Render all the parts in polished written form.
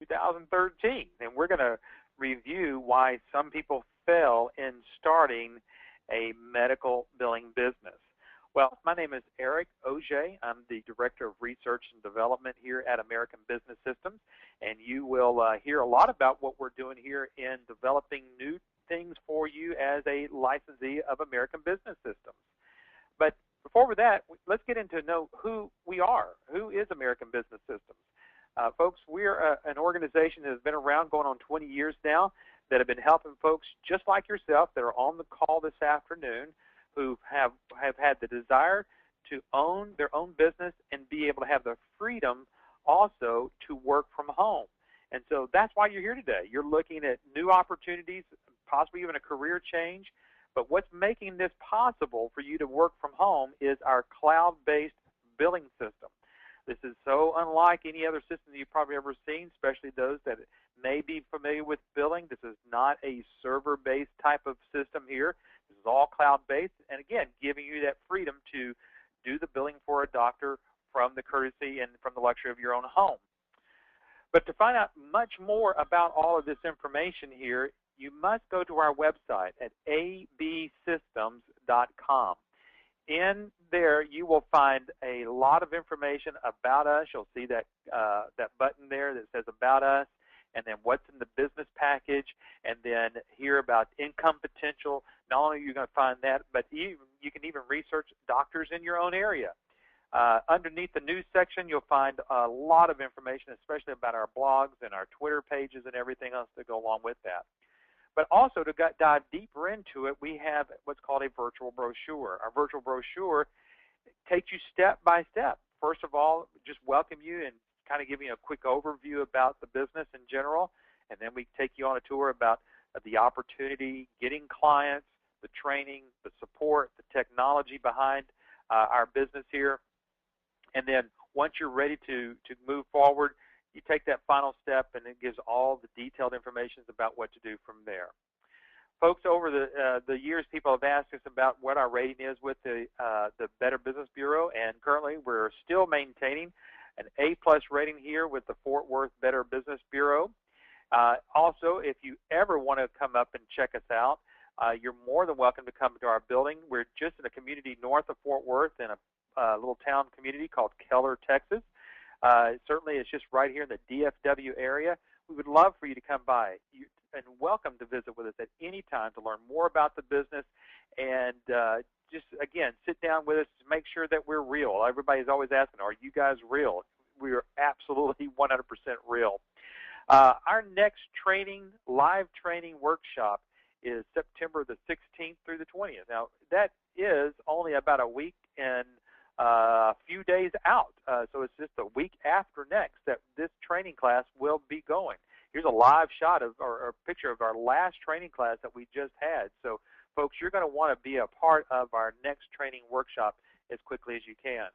2013, and we're going to review why some people fail in starting a medical billing business. Well, my name is Eric Auger. I'm the Director of Research and Development here at American Business Systems, and you will hear a lot about what we're doing here in developing new things for you as a licensee of American Business Systems. But before that, let's get into know who we are. Who is American Business Systems? Folks, we're an organization that has been around going on 20 years now that have been helping folks just like yourself that are on the call this afternoon who have had the desire to own their own business and be able to have the freedom also to work from home. And so that's why you're here today. You're looking at new opportunities, possibly even a career change. But what's making this possible for you to work from home is our cloud-based billing system. This is so unlike any other system that you've probably ever seen, especially those that may be familiar with billing. This is not a server-based type of system here. This is all cloud-based, and again, giving you that freedom to do the billing for a doctor from the courtesy and from the luxury of your own home. But to find out much more about all of this information here, you must go to our website at absystems.com. In there, you will find a lot of information about us. You'll see that that button there that says About Us, and then what's in the business package, and then hear about income potential. Not only are you going to find that, but you can even research doctors in your own area. Underneath the news section, you'll find a lot of information, especially about our blogs and our Twitter pages and everything else that go along with that. But also, to dive deeper into it, we have what's called a virtual brochure. Our virtual brochure takes you step by step. First of all, just welcome you and kind of give you a quick overview about the business in general, and then we take you on a tour about the opportunity, getting clients, the training, the support, the technology behind our business here. And then once you're ready to move forward, you take that final step, and it gives all the detailed information about what to do from there. Folks, over the years, people have asked us about what our rating is with the Better Business Bureau, and currently we're still maintaining an A+ rating here with the Fort Worth Better Business Bureau. Also, if you ever want to come up and check us out, you're more than welcome to come to our building. We're just in a community north of Fort Worth in a little town community called Keller, Texas. Certainly, it's just right here in the DFW area. We would love for you to come by and welcome to visit with us at any time to learn more about the business and just, again, sit down with us to make sure that we're real. Everybody's always asking, are you guys real? We are absolutely 100% real. Our next live training workshop is September the 16th through the 20th. Now, that is only about a week and a few days out, so it's just a week after next that this training class will be going. Here's a live shot of or a picture of our last training class that we just had. So, folks, you're going to want to be a part of our next training workshop as quickly as you can.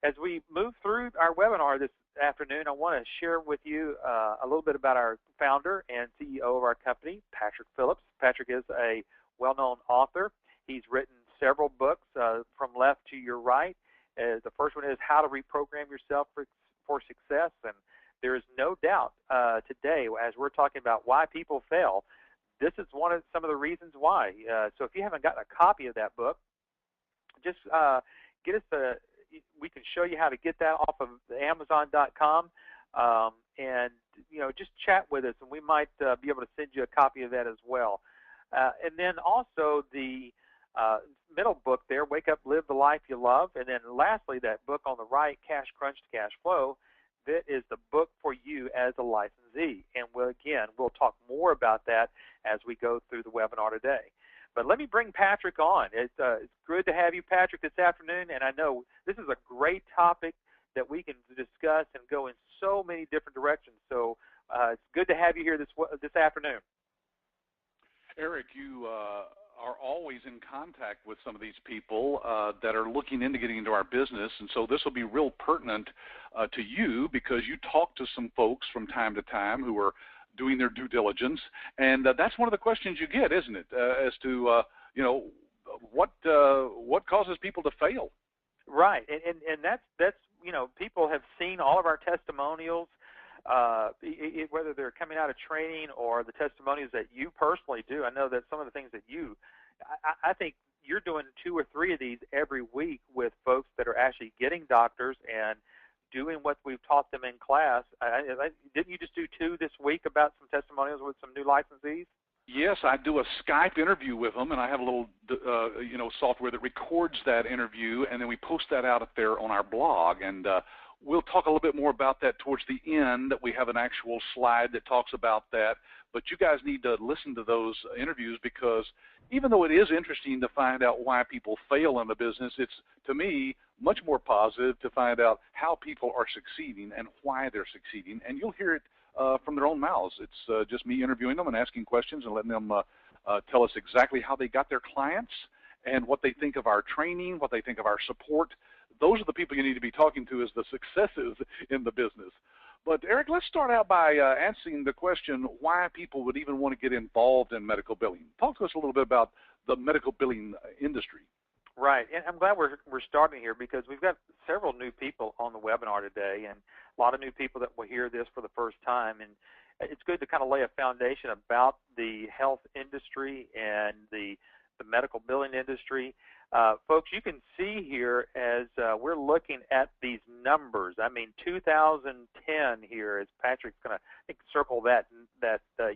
As we move through our webinar this afternoon, I want to share with you a little bit about our founder and CEO of our company, Patrick Phillips. Patrick is a well-known author. He's written several books, From Left to Your Right. The first one is How to Reprogram Yourself for Success. And there is no doubt today, as we're talking about why people fail, this is some of the reasons why. So if you haven't gotten a copy of that book, just get us we can show you how to get that off of Amazon.com, and just chat with us, and we might be able to send you a copy of that as well. And then also the middle book there, Wake Up, Live the Life You Love. And then lastly, that book on the right, Cash Crunch to Cash Flow, that is the book for you as a licensee. And we'll talk more about that as we go through the webinar today. But let me bring Patrick on. It's good to have you, Patrick, this afternoon. And I know this is a great topic that we can discuss and go in so many different directions. So it's good to have you here this afternoon. Eric, you are always in contact with some of these people that are looking into getting into our business, and so this will be real pertinent to you because you talk to some folks from time to time who are doing their due diligence, and that's one of the questions you get, isn't it, as to what causes people to fail? Right, and that's people have seen all of our testimonials. whether they're coming out of training or the testimonials that you personally do. I know that some of the things that I think you're doing 2 or 3 of these every week with folks that are actually getting doctors and doing what we've taught them in class. Didn't you just do 2 this week about some testimonials with some new licensees? Yes, I do a Skype interview with them, and I have a little, software that records that interview, and then we post that out up there on our blog. And we'll talk a little bit more about that towards the end. That we have an actual slide that talks about that. But you guys need to listen to those interviews, because even though it is interesting to find out why people fail in the business, it's, to me, much more positive to find out how people are succeeding and why they're succeeding. And you'll hear it from their own mouths. It's just me interviewing them and asking questions and letting them tell us exactly how they got their clients and what they think of our training, what they think of our support. Those are the people you need to be talking to as the successes in the business. But Eric, let's start out by answering the question why people would even want to get involved in medical billing. Talk to us a little bit about the medical billing industry. Right, and I'm glad we're starting here, because we've got several new people on the webinar today, and a lot of new people that will hear this for the first time. And it's good to kind of lay a foundation about the health industry and the medical billing industry. Folks, you can see here as we're looking at these numbers. I mean, 2010 here, as Patrick's going to, I think, circle that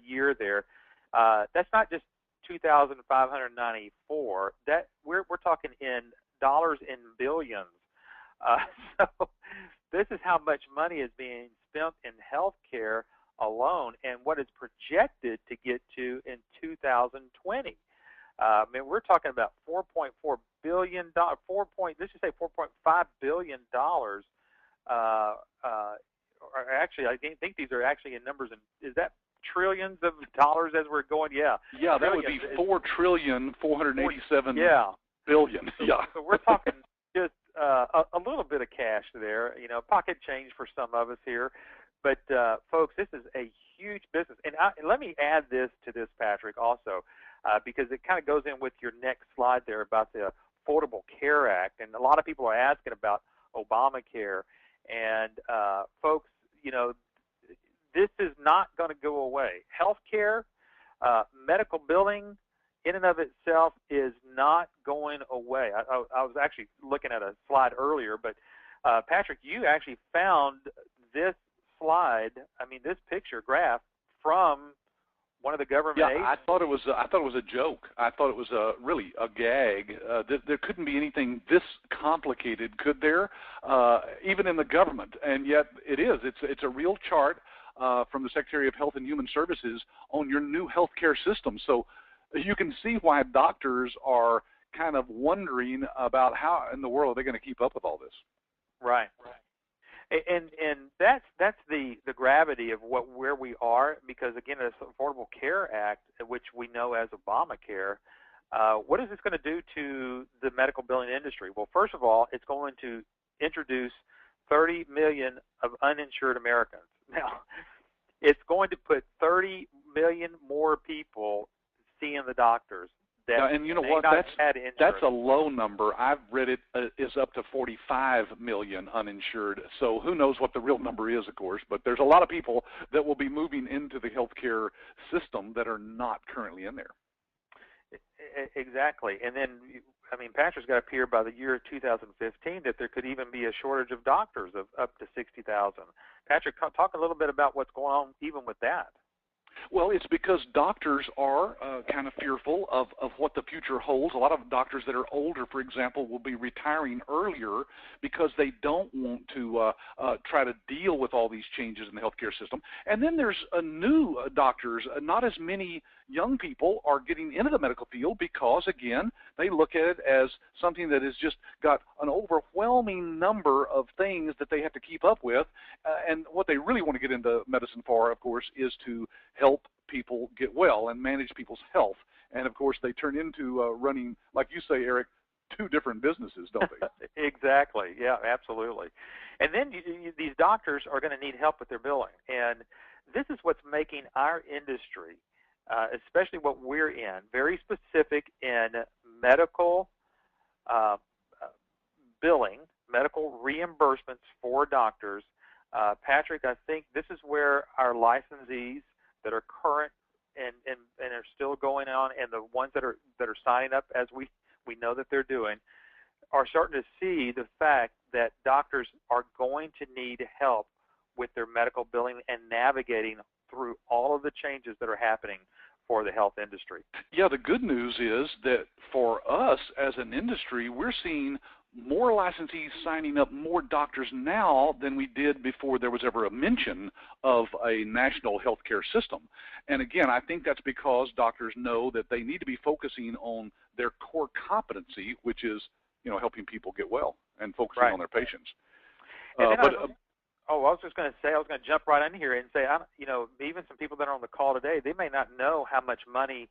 year there. That's not just 2,594. That we're talking in dollars in billions. So this is how much money is being spent in healthcare alone, and what is projected to get to in 2020. I mean, we're talking about $4.4 billion. Let's just say $4.5 billion. Actually, I think these are actually in numbers. Is that trillions of dollars as we're going? Yeah. Yeah, that would be $4,487,000,000,000. Yeah. So we're talking just a little bit of cash there, pocket change for some of us here. But folks, this is a huge business. And let me add this to this, Patrick, also, because it kind of goes in with your next slide there about the Affordable Care Act. And a lot of people are asking about Obamacare. And folks, this is not going to go away. Healthcare, medical billing, in and of itself, is not going away. I was actually looking at a slide earlier, but Patrick, you actually found this slide. I mean, this picture graph from one of the government agencies. I thought it was a joke. I thought it was really a gag. There couldn't be anything this complicated, could there? Even in the government, and yet it is. It's a real chart from the Secretary of Health and Human Services on your new healthcare system. So you can see why doctors are kind of wondering about how in the world are they going to keep up with all this. Right. And that's the gravity of where we are, because again, this Affordable Care Act, which we know as Obamacare, what is this going to do to the medical billing industry? Well, first of all, it's going to introduce 30 million of uninsured Americans. Now, it's going to put 30 million more people seeing the doctors. And you know what? That's a low number. I've read it is up to 45 million uninsured. So who knows what the real number is, of course. But there's a lot of people that will be moving into the healthcare system that are not currently in there. Exactly. And then, I mean, Patrick's got up here by the year 2015 that there could even be a shortage of doctors of up to 60,000. Patrick, talk a little bit about what's going on even with that. Well, it's because doctors are kind of fearful of what the future holds. A lot of doctors that are older, for example, will be retiring earlier because they don't want to try to deal with all these changes in the healthcare system. And then there's new doctors. Not as many young people are getting into the medical field because, again, they look at it as something that has just got an overwhelming number of things that they have to keep up with. And what they really want to get into medicine for, of course, is to help people get well and manage people's health. And, of course, they turn into running, like you say, Eric, two different businesses, don't they? Exactly. Yeah, absolutely. And then these doctors are going to need help with their billing. And this is what's making our industry, especially what we're in, very specific in medical billing, medical reimbursements for doctors. Patrick, I think this is where our licensees that are current and are still going on, and the ones that are signing up, as we know that they're doing, are starting to see the fact that doctors are going to need help with their medical billing and navigating through all of the changes that are happening for the health industry. Yeah, the good news is that for us as an industry, we're seeing more licensees signing up more doctors now than we did before there was ever a mention of a national healthcare system. And again, I think that's because doctors know that they need to be focusing on their core competency, which is, helping people get well and focusing on their patients. I was just going to say, I was going to jump right in here and say, even some people that are on the call today, they may not know how much money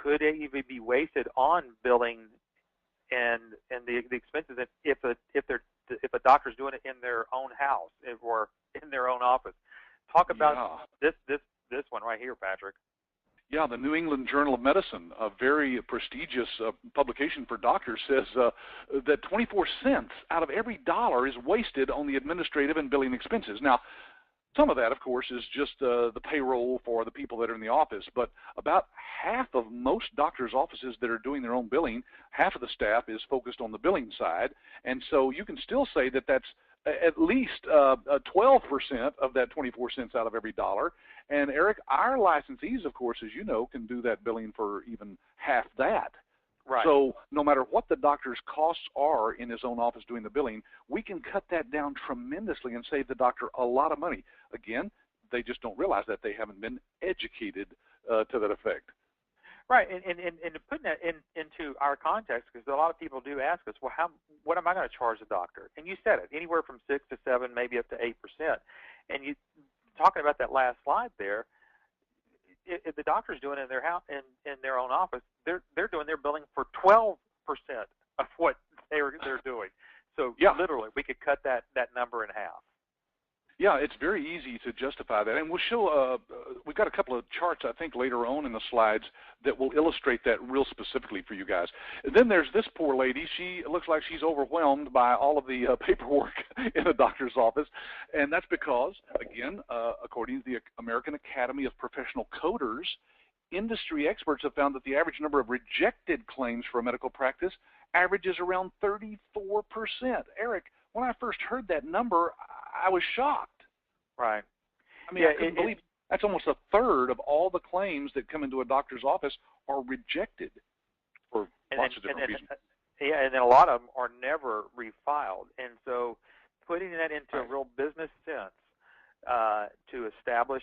could even be wasted on billing and the expenses if a doctor's doing it in their own house or in their own office. Talk about this one right here, Patrick. Yeah, the New England Journal of Medicine, a very prestigious publication for doctors, says that 24 cents out of every dollar is wasted on the administrative and billing expenses. Now, some of that, of course, is just the payroll for the people that are in the office, but about half of most doctors' offices that are doing their own billing, half of the staff is focused on the billing side, and so you can still say that that's at least 12% of that 24 cents out of every dollar. And Eric, our licensees, of course, as you know, can do that billing for even half that. Right. So no matter what the doctor's costs are in his own office doing the billing, we can cut that down tremendously and save the doctor a lot of money. Again, they just don't realize that they haven't been educated to that effect. Right, and putting that into our context, because a lot of people do ask us, well, what am I going to charge the doctor? And you said it, anywhere from 6 to 7, maybe up to 8%. And you talking about that last slide there, if the doctor's doing it in their house, in their own office, they're doing their billing for 12% of what they're doing. So literally, we could cut that number in half. Yeah, it's very easy to justify that, and we'll show. We've got a couple of charts, I think, later on in the slides that will illustrate that real specifically for you guys. And then there's this poor lady. She looks like she's overwhelmed by all of the paperwork in a doctor's office, and that's because, again, according to the American Academy of Professional Coders, industry experts have found that the average number of rejected claims for a medical practice averages around 34%. Eric, when I first heard that number, I was shocked. Right. I mean, I couldn't believe that's almost a third of all the claims that come into a doctor's office are rejected for lots of different reasons. Yeah, and then a lot of them are never refiled. And so putting that into a real business sense to establish,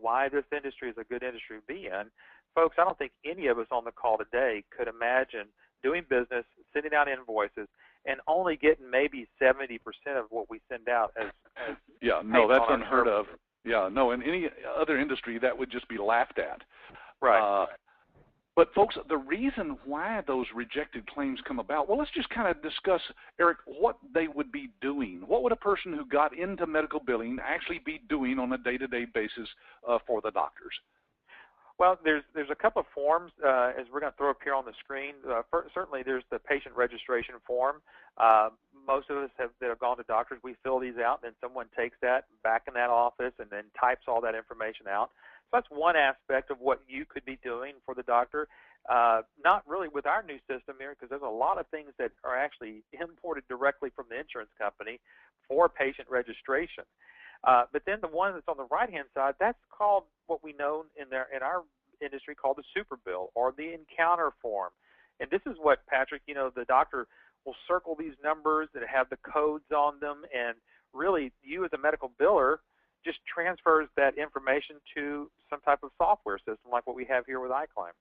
why this industry is a good industry to be in, folks, I don't think any of us on the call today could imagine doing business, sending out invoices, and only getting maybe 70% of what we send out as yeah, no, that's unheard of. Yeah, no, in any other industry that would just be laughed at. Right. But folks, the reason why those rejected claims come about, well, let's just kind of discuss, Eric, what they would be doing. What would a person who got into medical billing actually be doing on a day-to-day basis for the doctors? Well, there's a couple of forms, as we're going to throw up here on the screen. Certainly, there's the patient registration form. Most of us that have gone to doctors, we fill these out, and then someone takes that back in that office and then types all that information out. So that's one aspect of what you could be doing for the doctor. Not really with our new system here, because there's a lot of things that are actually imported directly from the insurance company for patient registration. But then the one that's on the right-hand side, that's called what we know in our industry called the super bill or the encounter form. And this is what, Patrick, the doctor will circle these numbers that have the codes on them, and really you as a medical biller just transfers that information to some type of software system like what we have here with iClaim.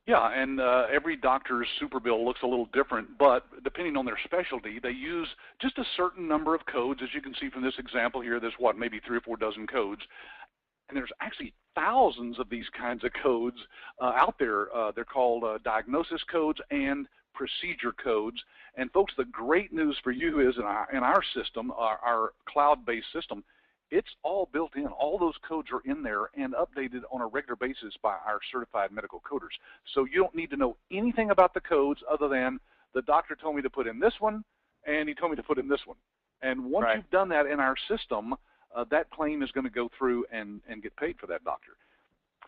Yeah, and every doctor's super bill looks a little different, but depending on their specialty, they use just a certain number of codes. As you can see from this example here, there's maybe 3 or 4 dozen codes. And there's actually thousands of these kinds of codes out there. They're called diagnosis codes and procedure codes. And folks, the great news for you is in our system, our cloud-based system, it's all built in. All those codes are in there and updated on a regular basis by our certified medical coders. So you don't need to know anything about the codes other than the doctor told me to put in this one, and he told me to put in this one. And once Right. you've done that in our system, that claim is going to go through and get paid for that doctor.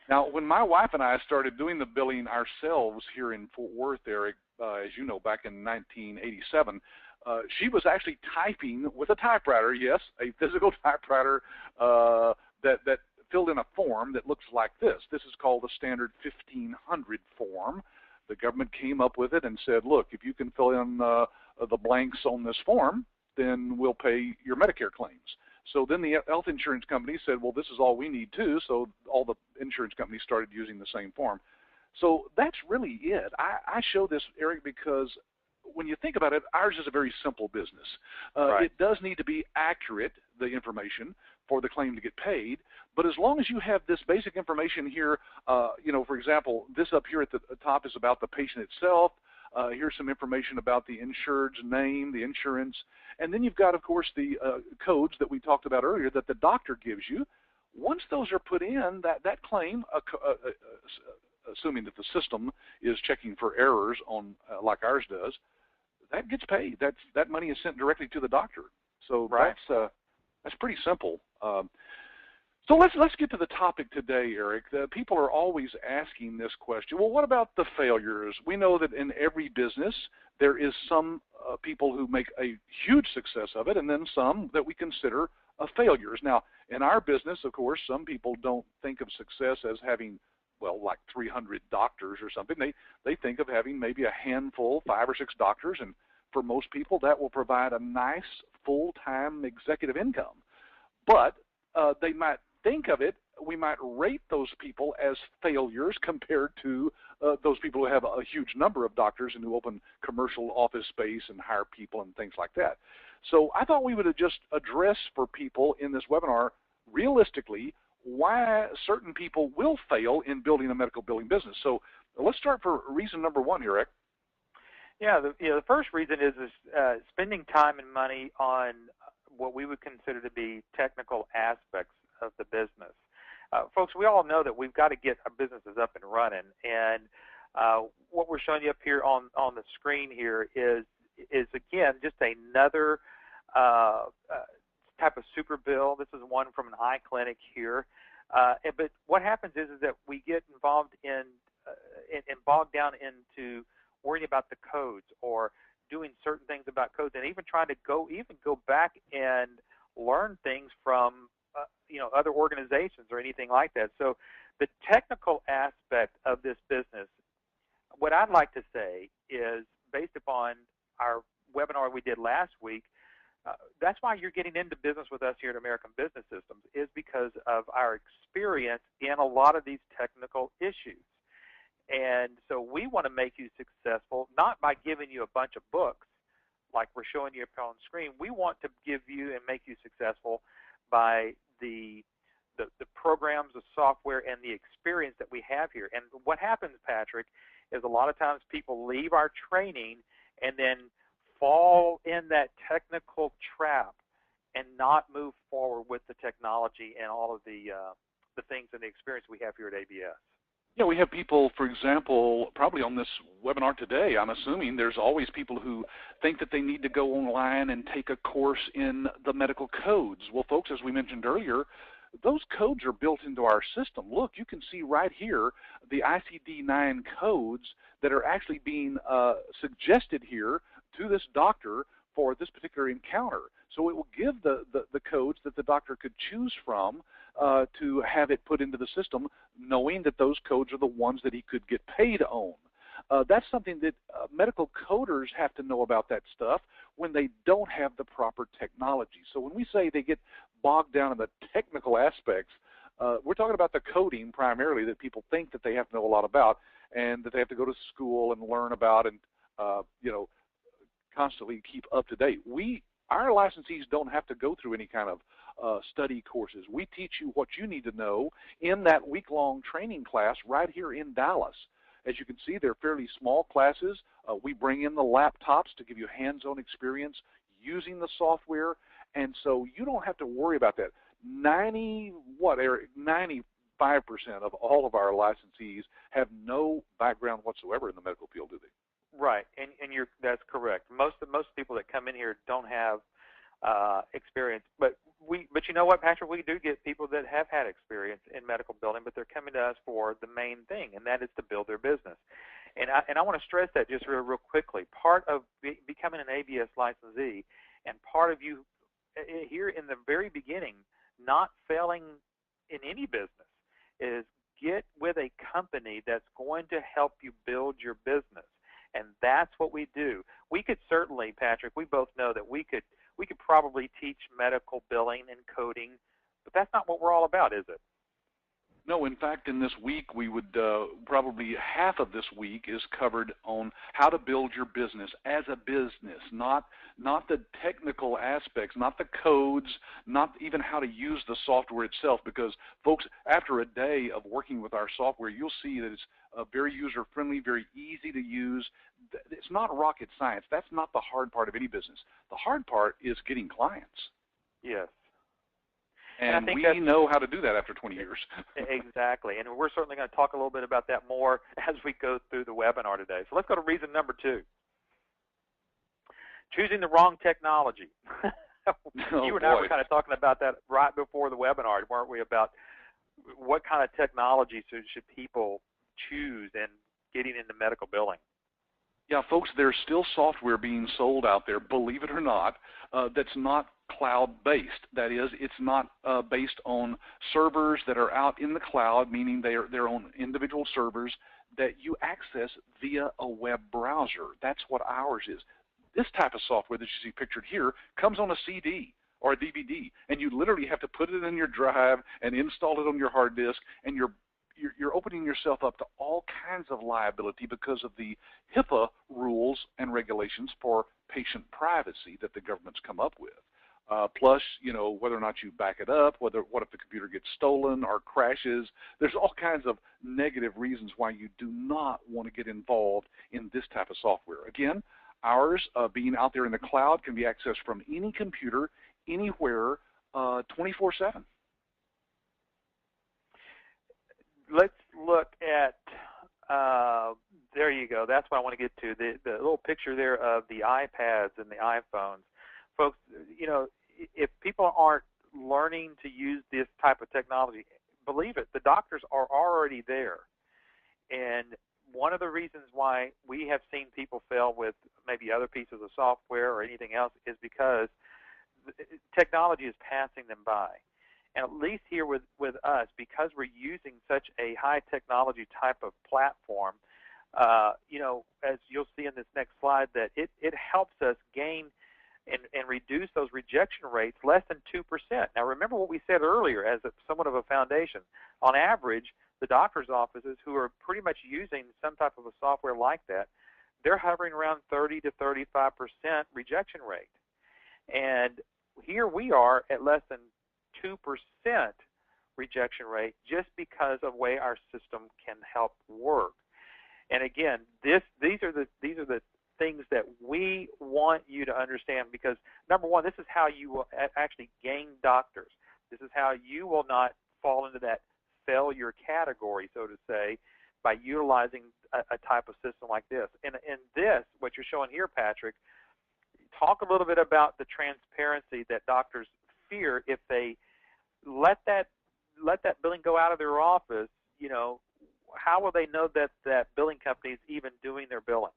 Now, when my wife and I started doing the billing ourselves here in Fort Worth, Eric, as you know, back in 1987, she was actually typing with a typewriter, yes, a physical typewriter that filled in a form that looks like this. This is called the standard 1500 form. The government came up with it and said, look, if you can fill in the blanks on this form, then we'll pay your Medicare claims. So then the health insurance company said, well, this is all we need too. So all the insurance companies started using the same form. So that's really it. I show this, Eric, because when you think about it, ours is a very simple business. Right. It does need to be accurate, the information, for the claim to get paid. But as long as you have this basic information here, for example, this up here at the top is about the patient itself. Here's some information about the insured's name, the insurance, and then you've got, of course, the codes that we talked about earlier that the doctor gives you. Once those are put in, that claim, assuming that the system is checking for errors on like ours does, that gets paid. That money is sent directly to the doctor. So right. That's pretty simple. So let's get to the topic today, Eric. People are always asking this question. Well, what about the failures? We know that in every business there is some people who make a huge success of it, and then some that we consider failures. Now, in our business, of course, some people don't think of success as having, well, like 300 doctors or something. They think of having maybe a handful, 5 or 6 doctors, and for most people that will provide a nice full-time executive income. But they might think of it, we might rate those people as failures compared to those people who have a huge number of doctors and who open commercial office space and hire people and things like that. So I thought we would just address for people in this webinar realistically why certain people will fail in building a medical billing business. So let's start for reason number 1 here, Rick. Yeah, the first reason is spending time and money on what we would consider to be technical aspects of the business. Folks, we all know that we've got to get our businesses up and running, and what we're showing you up here on the screen here is again just another type of super bill. This is one from an eye clinic here, but what happens is that we get involved in and bogged down into worrying about the codes or doing certain things about codes, and even trying to go back and learn things from other organizations or anything like that. So the technical aspect of this business, what I'd like to say is, based upon our webinar we did last week, that's why you're getting into business with us here at American Business Systems, is because of our experience in a lot of these technical issues. And so we want to make you successful, not by giving you a bunch of books like we're showing you up on the screen. We want to give you and make you successful by the programs, the software, and the experience that we have here. And what happens, Patrick, is a lot of times people leave our training and then fall in that technical trap and not move forward with the technology and all of the things and the experience we have here at ABS. Yeah, we have people, for example, probably on this webinar today, I'm assuming there's always people who think that they need to go online and take a course in the medical codes. Well, folks, as we mentioned earlier, those codes are built into our system. Look, you can see right here the ICD-9 codes that are actually being suggested here to this doctor for this particular encounter. So it will give the codes that the doctor could choose from to have it put into the system, knowing that those codes are the ones that he could get paid on. That's something that medical coders have to know about that stuff when they don't have the proper technology. So when we say they get bogged down in the technical aspects, we're talking about the coding primarily that people think that they have to know a lot about and that they have to go to school and learn about and constantly keep up to date. Our licensees don't have to go through any kind of study courses. We teach you what you need to know in that week-long training class right here in Dallas. As you can see, they're fairly small classes. We bring in the laptops to give you hands-on experience using the software, and so you don't have to worry about that. 95% of all of our licensees have no background whatsoever in the medical field, do they? Right, and that's correct. Most people that come in here don't have experience. But you know what, Patrick, we do get people that have had experience in medical billing, but they're coming to us for the main thing, and that is to build their business. And I want to stress that just real quickly. Part of becoming an ABS licensee, and part of you here in the very beginning, not failing in any business, is get with a company that's going to help you build your business. And that's what we do. We could certainly, Patrick, we both know that we could probably teach medical billing and coding, but that's not what we're all about, is it? No, in fact, in this week, we would probably half of this week is covered on how to build your business as a business, not the technical aspects, not the codes, not even how to use the software itself. Because, folks, after a day of working with our software, you'll see that it's very user-friendly, very easy to use. It's not rocket science. That's not the hard part of any business. The hard part is getting clients. Yes. And we know how to do that after 20 years. Exactly. And we're certainly going to talk a little bit about that more as we go through the webinar today. So let's go to reason number 2. Choosing the wrong technology. You and I were kind of talking about that right before the webinar, weren't we, about what kind of technology should people choose in getting into medical billing? Yeah, folks, there's still software being sold out there, believe it or not, that's not cloud-based. That is, it's not based on servers that are out in the cloud, meaning they are their own individual servers that you access via a web browser. That's what ours is. This type of software that you see pictured here comes on a CD or a DVD, and you literally have to put it in your drive and install it on your hard disk, and you're opening yourself up to all kinds of liability because of the HIPAA rules and regulations for patient privacy that the government's come up with. Plus, you know, whether or not you back it up, what if the computer gets stolen or crashes. There's all kinds of negative reasons why you do not want to get involved in this type of software. Again, ours, being out there in the cloud, can be accessed from any computer, anywhere, 24/7. Let's look at, there you go. That's what I want to get to, the little picture there of the iPads and the iPhones. Folks, you know, if people aren't learning to use this type of technology, believe it, the doctors are already there. And one of the reasons why we have seen people fail with maybe other pieces of software or anything else is because technology is passing them by. And at least here with us, because we're using such a high technology type of platform, you know, as you'll see in this next slide, that it helps us gain and reduce those rejection rates less than 2%. Now, remember what we said earlier as somewhat of a foundation. On average, the doctor's offices who are pretty much using some type of a software like that, they're hovering around 30 to 35% rejection rate. And here we are at less than 2% rejection rate just because of the way our system can help work. And again, these are the things that we want you to understand, because number one, this is how you will actually gain doctors. This is how you will not fall into that failure category, so to say, by utilizing a type of system like this. And this, what you're showing here, Patrick, talk a little bit about the transparency that doctors fear if they let that billing go out of their office. You know, how will they know that that billing company is even doing their billing?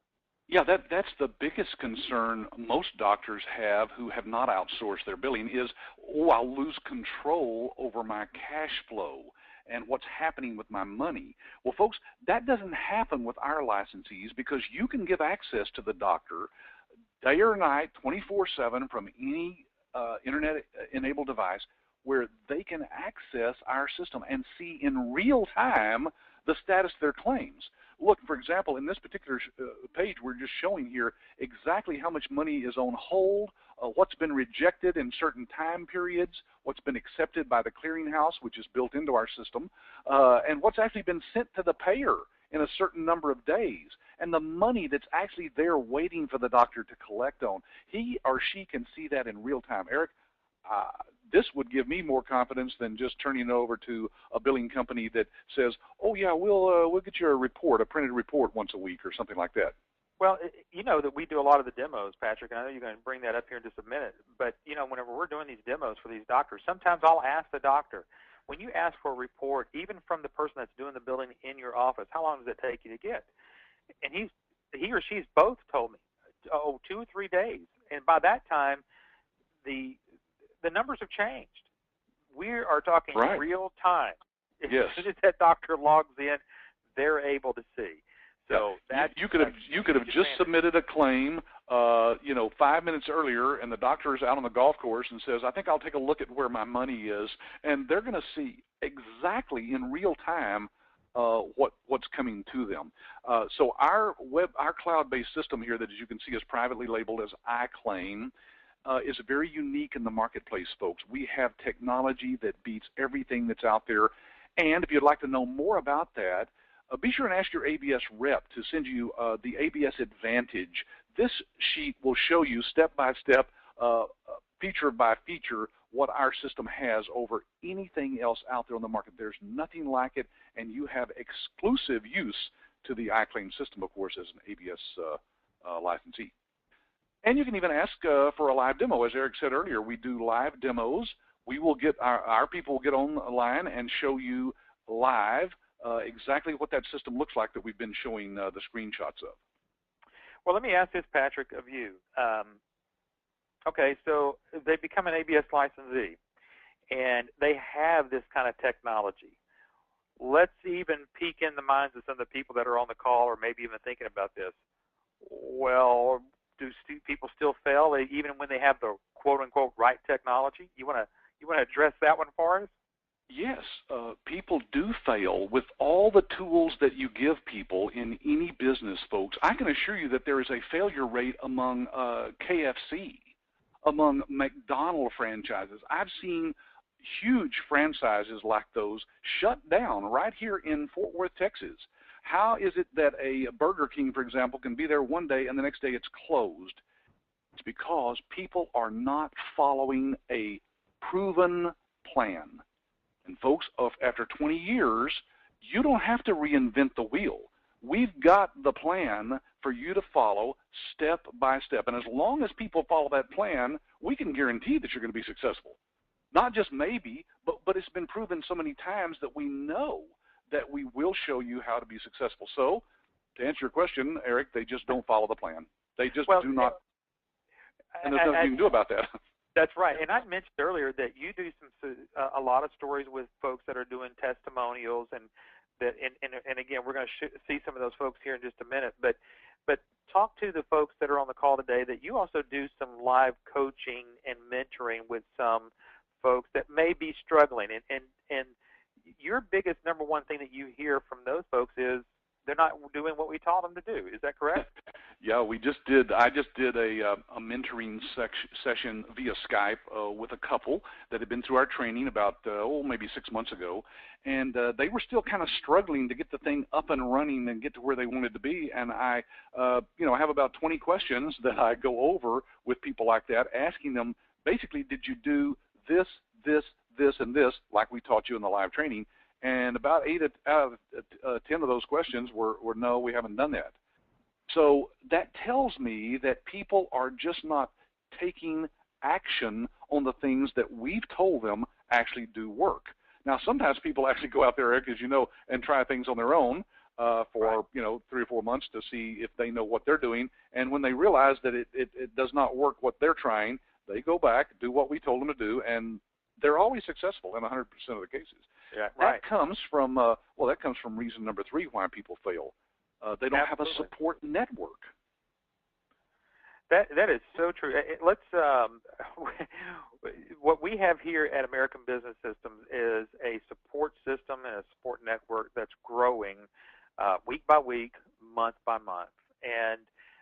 Yeah, that's the biggest concern most doctors have who have not outsourced their billing is, I'll lose control over my cash flow and what's happening with my money. Well, folks, that doesn't happen with our licensees, because you can give access to the doctor day or night, 24/7, from any internet-enabled device, where they can access our system and see in real time the status of their claims. Look, for example, in this particular page, we're just showing here exactly how much money is on hold, what's been rejected in certain time periods, what's been accepted by the clearinghouse, which is built into our system, and what's actually been sent to the payer in a certain number of days, and the money that's actually there waiting for the doctor to collect on. He or she can see that in real time. Eric, this would give me more confidence than just turning it over to a billing company that says, oh yeah, we'll get you a report, a printed report once a week or something like that. Well, you know that we do a lot of the demos, Patrick, and I know you're going to bring that up here in just a minute. But, you know, whenever we're doing these demos for these doctors, sometimes I'll ask the doctor, when you ask for a report, even from the person that's doing the billing in your office, how long does it take you to get? And he or she's both told me, 2 or 3 days. And by that time, the numbers have changed. We are talking Right. real time. Yes. As soon as that doctor logs in, they're able to see. So that you could have just submitted a claim, 5 minutes earlier, and the doctor is out on the golf course and says, "I think I'll take a look at where my money is," and they're going to see exactly in real time what's coming to them. So our cloud-based system here, that as you can see is privately labeled as iClaim, is very unique in the marketplace, folks. We have technology that beats everything that's out there, and if you'd like to know more about that, be sure and ask your ABS rep to send you the ABS Advantage. This sheet will show you step by step, feature by feature, what our system has over anything else out there on the market. There's nothing like it, and you have exclusive use to the iClaim system, of course, as an ABS licensee. And you can even ask for a live demo. As Eric said earlier, we do live demos. We will get our people will get online and show you live exactly what that system looks like that we've been showing the screenshots of. Well, let me ask this, Patrick, of you. Okay, so they become an ABS licensee, and they have this kind of technology. Let's even peek in the minds of some of the people that are on the call or maybe even thinking about this. Well, do people still fail even when they have the quote-unquote right technology? You want to address that one for us? Yes, people do fail with all the tools that you give people in any business, folks. I can assure you that there is a failure rate among KFC, among McDonald's franchises. I've seen huge franchises like those shut down right here in Fort Worth, Texas. How is it that a Burger King, for example, can be there one day and the next day it's closed? It's because people are not following a proven plan. And folks, after 20 years, you don't have to reinvent the wheel. We've got the plan for you to follow step by step. And as long as people follow that plan, we can guarantee that you're going to be successful. Not just maybe, but it's been proven so many times that we know that we will show you how to be successful. So, to answer your question, Eric, they just don't follow the plan. They just do not. And there's nothing you can do about that. That's right. And I mentioned earlier that you do a lot of stories with folks that are doing testimonials, and again, we're going to see some of those folks here in just a minute. But talk to the folks that are on the call today that you also do some live coaching and mentoring with some folks that may be struggling. And your biggest number one thing that you hear from those folks is they're not doing what we taught them to do. Is that correct? Yeah, I just did a mentoring session via Skype with a couple that had been through our training about maybe 6 months ago, and they were still kind of struggling to get the thing up and running and get to where they wanted to be. And I have about 20 questions that I go over with people like that, asking them basically, did you do this, and this, like we taught you in the live training? And about 8 out of 10 of those questions were no, we haven't done that. So that tells me that people are just not taking action on the things that we've told them actually do work. Now, sometimes people actually go out there, Eric, as you know, and try things on their own for 3 or 4 months to see if they know what they're doing. And when they realize that it does not work what they're trying, they go back, do what we told them to do, and they're always successful in 100% of the cases. Yeah, right. That comes from reason number 3 why people fail. They don't have a support network. That is so true. Let's what we have here at American Business Systems is a support system and a support network that's growing week by week, month by month. And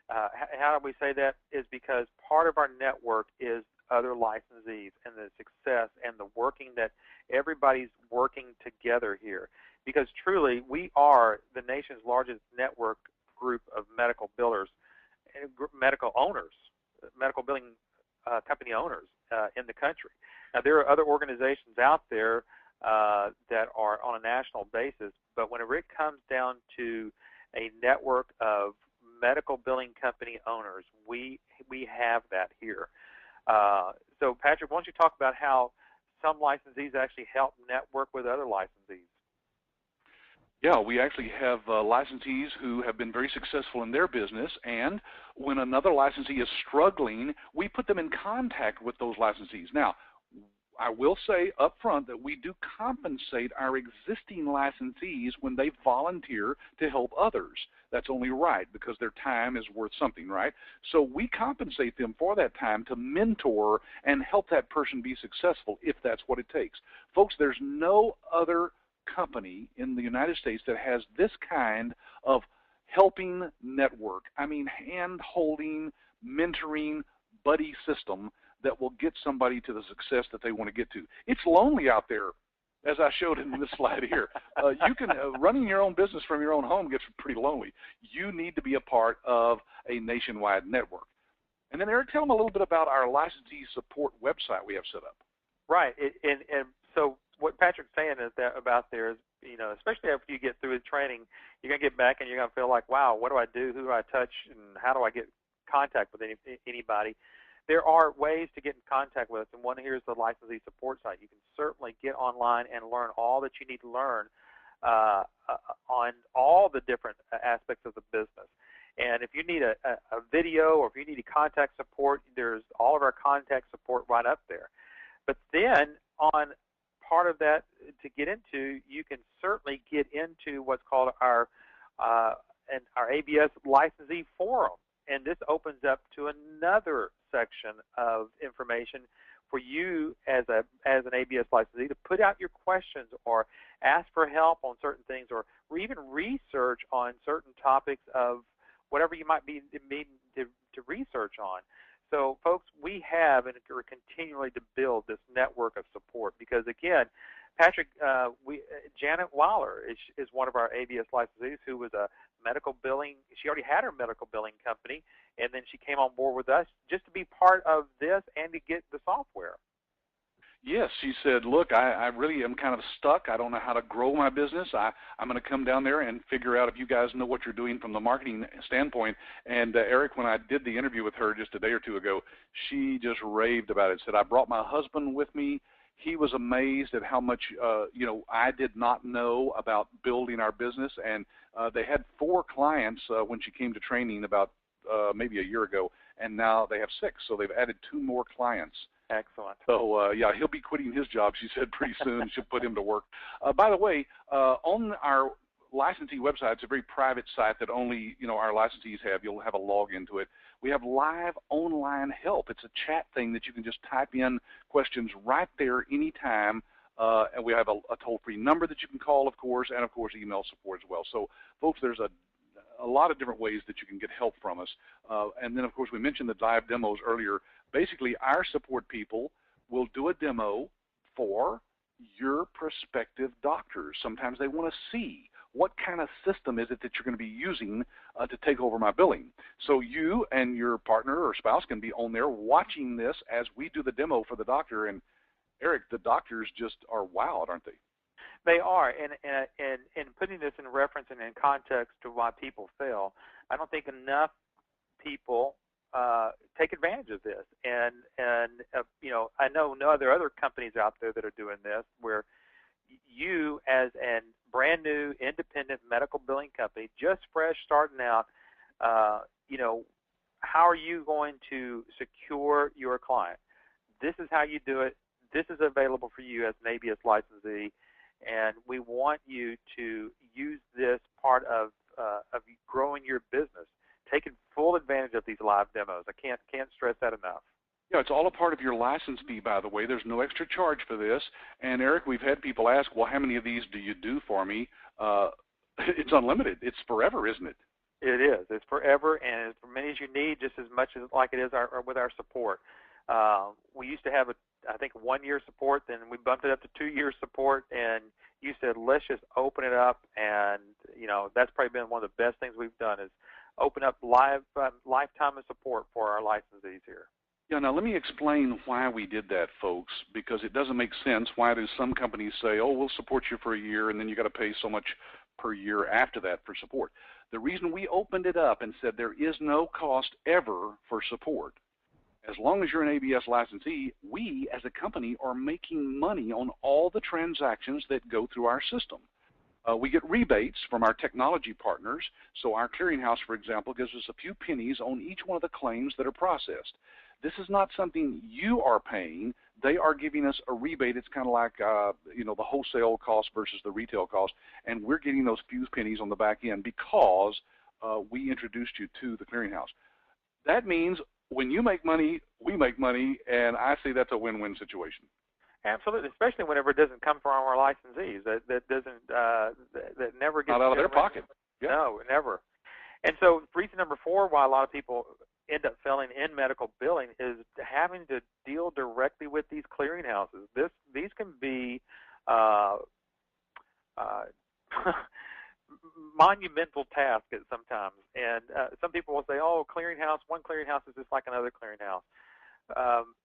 how do we say that? Is because part of our network is other licensees and the success and the working that everybody's working together here. Because truly, we are the nation's largest network group of medical billers, medical owners, medical billing company owners in the country. Now, there are other organizations out there that are on a national basis, but whenever it comes down to a network of medical billing company owners. We have that here. So Patrick, why don't you talk about how some licensees actually help network with other licensees? Yeah, we actually have licensees who have been very successful in their business, and when another licensee is struggling, we put them in contact with those licensees. Now, I will say up front that we do compensate our existing licensees when they volunteer to help others. That's only right, because their time is worth something, right? So we compensate them for that time to mentor and help that person be successful if that's what it takes. Folks, there's no other company in the United States that has this kind of helping network. I mean, hand-holding, mentoring, buddy system that will get somebody to the success that they want to get to. It's lonely out there, as I showed in this slide here. You can running your own business from your own home gets pretty lonely. You need to be a part of a nationwide network. And then, Eric, tell them a little bit about our licensee support website we have set up. Right, and so what Patrick's saying is that about there is, you know, especially after you get through the training, you're going to get back and you're going to feel like, wow, what do I do? Who do I touch? And how do I get contact with anybody? There are ways to get in contact with us, and one here is the licensee support site. You can certainly get online and learn all that you need to learn on all the different aspects of the business. And if you need a video, or if you need contact support, there's all of our contact support right up there. But then on part of that to get into, you can certainly get into what's called our ABS licensee forum. And this opens up to another section of information for you as an ABS licensee to put out your questions or ask for help on certain things, or even research on certain topics of whatever you might be needing to research on. So, folks, we have and we're continuing to build this network of support because, again, Patrick, Janet Weiler is one of our ABS licensees who was a medical billing. She already had her medical billing company, and then she came on board with us just to be part of this and to get the software. Yes, she said, look, I really am kind of stuck. I don't know how to grow my business. I'm going to come down there and figure out if you guys know what you're doing from the marketing standpoint. And Eric, when I did the interview with her just a day or two ago, she just raved about it. Said, I brought my husband with me. He was amazed at how much, I did not know about building our business. And they had 4 clients when she came to training about maybe a year ago, and now they have 6. So they've added 2 more clients. Excellent. So, yeah, he'll be quitting his job, she said, pretty soon. She'll put him to work. By the way, on our licensee website, it's a very private site that only, our licensees have. You'll have a login to it. We have live online help. It's a chat thing that you can just type in questions right there anytime. And we have a toll-free number that you can call, of course, and, of course, email support as well. So, folks, there's a lot of different ways that you can get help from us. And then, of course, we mentioned the live demos earlier. Basically, our support people will do a demo for your prospective doctors. Sometimes they want to see what kind of system is it that you're going to be using to take over my billing. So you and your partner or spouse can be on there watching this as we do the demo for the doctor. And, Eric, the doctors just are wowed, aren't they? They are, and putting this in reference and in context to why people fail, I don't think enough people take advantage of this. And I know no other companies out there that are doing this, where you, as a brand new independent medical billing company, just fresh starting out, how are you going to secure your client? This is how you do it. This is available for you as an ABS licensee. And we want you to use this part of growing your business, taking full advantage of these live demos. I can't stress that enough. Yeah, it's all a part of your license fee, by the way. There's no extra charge for this. And, Eric, we've had people ask, well, how many of these do you do for me? It's unlimited. It's forever, isn't it? It is. It's forever, and as many as you need, just as much as like it is with our support. We used to have, I think, 1-year support, then we bumped it up to 2-year support, and you said, let's just open it up, and, that's probably been one of the best things we've done is open up lifetime of support for our licensees here. Yeah, now let me explain why we did that, folks, because it doesn't make sense. Why do some companies say, oh, we'll support you for a year, and then you got to pay so much per year after that for support. The reason we opened it up and said there is no cost ever for support, as long as you're an ABS licensee, we as a company are making money on all the transactions that go through our system. We get rebates from our technology partners. So our clearinghouse, for example, gives us a few pennies on each one of the claims that are processed. This is not something you are paying. They are giving us a rebate. It's kind of like, you know, the wholesale cost versus the retail cost, and we're getting those few pennies on the back end because we introduced you to the clearinghouse. That means when you make money, we make money, and I see that's a win-win situation. Absolutely, especially whenever it doesn't come from our licensees. That doesn't that never gets not out of their pocket. Yeah. No, never. And so reason number 4 why a lot of people end up failing in medical billing is having to deal directly with these clearinghouses. These can be monumental tasks at sometimes, and some people will say, "Oh, clearinghouse, one clearinghouse is just like another clearinghouse."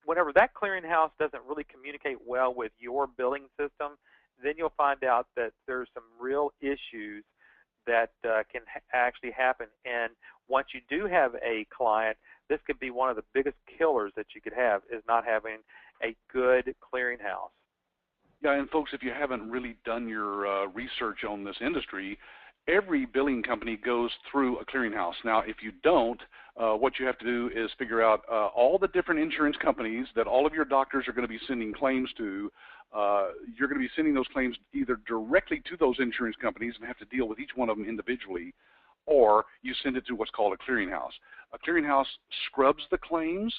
Whenever that clearinghouse doesn't really communicate well with your billing system, then you'll find out that there's some real issues that can actually happen. And once you do have a client, this could be one of the biggest killers that you could have, is not having a good clearinghouse. Yeah, and folks, if you haven't really done your research on this industry, every billing company goes through a clearinghouse. Now, if you don't, what you have to do is figure out all the different insurance companies that all of your doctors are going to be sending claims to. You're going to be sending those claims either directly to those insurance companies and have to deal with each one of them individually, or you send it to what's called a clearinghouse. A clearinghouse scrubs the claims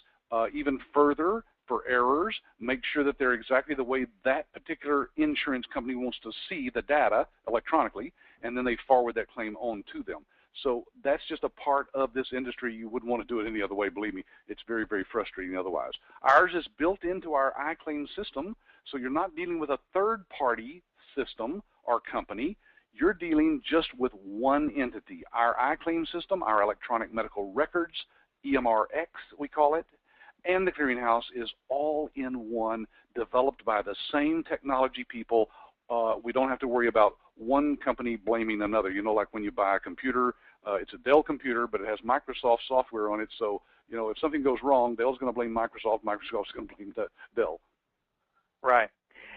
even further for errors, make sure that they're exactly the way that particular insurance company wants to see the data electronically, and then they forward that claim on to them. So that's just a part of this industry. You wouldn't want to do it any other way. Believe me, it's very, very frustrating otherwise. Ours is built into our iClaim system, so you're not dealing with a third-party system or company. You're dealing just with one entity. Our iClaim system, our electronic medical records, EMRX we call it, and the clearinghouse is all in one, developed by the same technology people. We don't have to worry about one company blaming another. You know, like when you buy a computer, it's a Dell computer, but it has Microsoft software on it. So, you know, if something goes wrong, Dell's going to blame Microsoft. Microsoft's going to blame Dell. Right.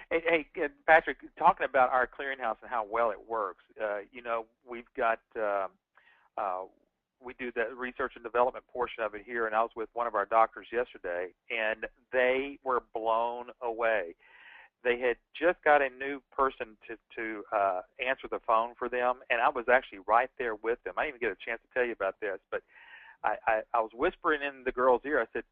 Hey, Patrick, talking about our clearinghouse and how well it works, you know, we've got we do the research and development portion of it here, and I was with one of our doctors yesterday, and they were blown away. They had just got a new person to answer the phone for them, and I was actually right there with them. I didn't even get a chance to tell you about this, but I was whispering in the girl's ear. I said,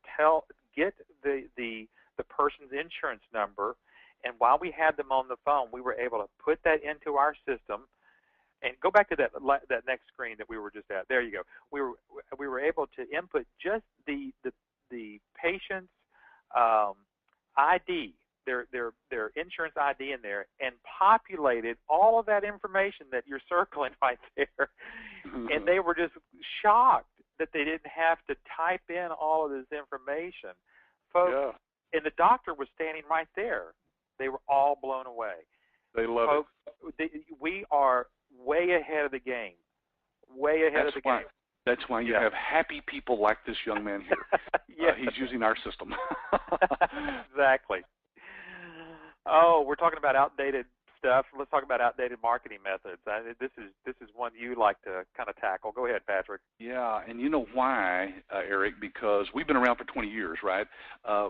get the person's insurance number, and while we had them on the phone, we were able to put that into our system. And go back to that next screen that we were just at. There you go. We were able to input just the patient's ID, their insurance ID in there, and populated all of that information that you're circling right there. And they were just shocked that they didn't have to type in all of this information. Folks, yeah. And the doctor was standing right there. They were all blown away. They love it. We are way ahead of the game. Way ahead of the game. That's why you have happy people like this young man here. Yeah. He's using our system. Exactly. Oh, we're talking about outdated stuff. Let's talk about outdated marketing methods. This is one you like to kind of tackle. Go ahead, Patrick. Yeah, and you know why, Eric? Because we've been around for 20 years, right?